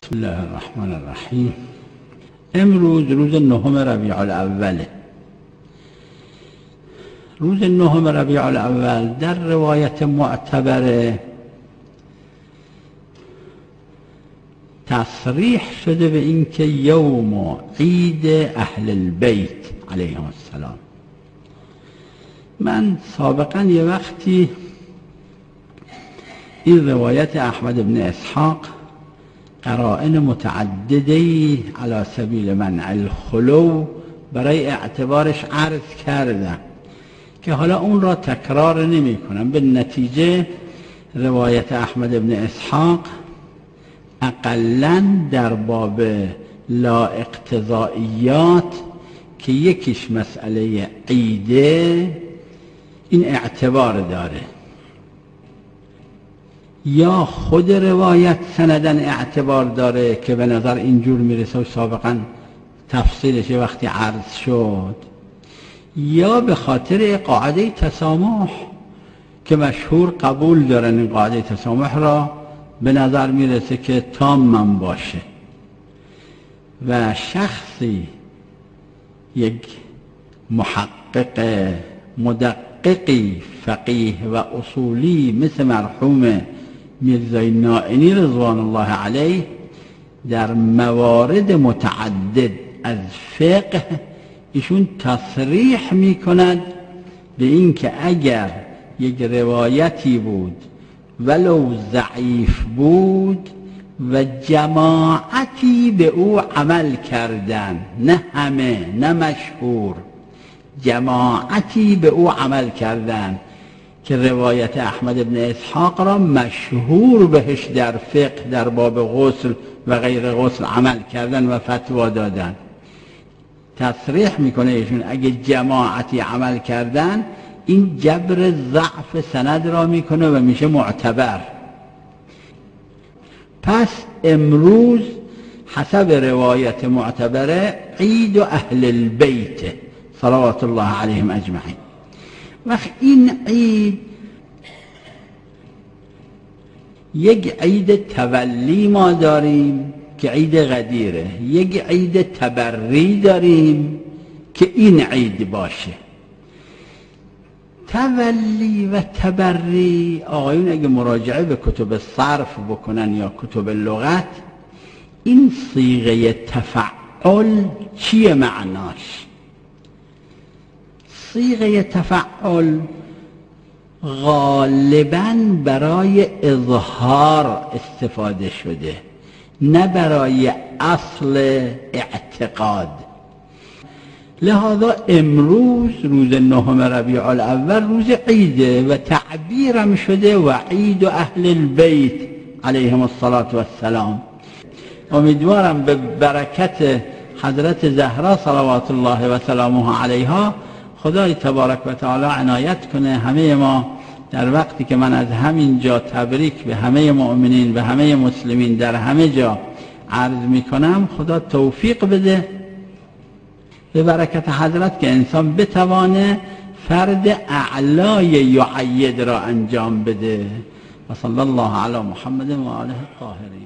بسم الله الرحمن الرحیم. امروز روز 9 ربیع الاوله. روز 9 ربیع الاول در روایت معتبره تصریح شده به اینکه یوم عید اهل البیت علیهم السلام. من سابقا یه وقتی این روایت احمد بن اسحاق قرائن متعددی علی سبیل منع الخلو برای اعتبارش عرض کردم که حالا اون را تکرار نمی کنم. به نتیجه روایت احمد بن اسحاق اقلاً در باب لا اقتضائیات که یکیش مسئله عیده این اعتبار داره، یا خود روایت سندن اعتبار داره که به نظر اینجور میرسه و سابقا تفصیلش وقتی عرض شد، یا به خاطر قاعده تسامح که مشهور قبول دارن این قاعده تسامح را، به نظر میرسه که تام باشه و شخصی یک محقق مدققی فقیه و اصولی مثل مرحوم میرزای نائینی رضوان الله علیه در موارد متعدد از فقه ایشون تصریح میکند به این که اگر یک روایتی بود ولو ضعیف بود و جماعتی به او عمل کردن، نه همه، نه مشهور، جماعتی به او عمل کردن که روایت احمد بن اسحاق را مشهور بهش در فقه در باب غسل و غیر غسل عمل کردن و فتوا دادن، تصریح میکنه ایشون اگه جماعتی عمل کردن این جبر ضعف سند را میکنه و میشه معتبر. پس امروز حسب روایت معتبره عید اهل البیت صلوات الله علیهم اجمعین. وقت این عید یک عید تولی ما داریم که عید غدیره، یک عید تبری داریم که این عید باشه. تولی و تبری آقایون اگه مراجعه به کتب صرف بکنن یا کتب لغت، این صیغه تفعل چیه معناش؟ صیغه تفعل غالباً برای اظهار استفاده شده، نه برای اصل اعتقاد. لذا امروز روز 9 ربیع الاول روز عیده و تعبیرم شده و عید اهل البیت علیهم السلام. امیدوارم به برکت حضرت زهرا صلوات الله و سلامه علیها خدای تبارک و تعالی عنایت کنه همه ما در وقتی که من از همین جا تبریک به همه مؤمنین و همه مسلمین در همه جا عرض میکنم، خدا توفیق بده به برکت حضرت که انسان بتوانه فرد اعلای یعید را انجام بده. و صلی الله علی محمد و آله الطاهرین.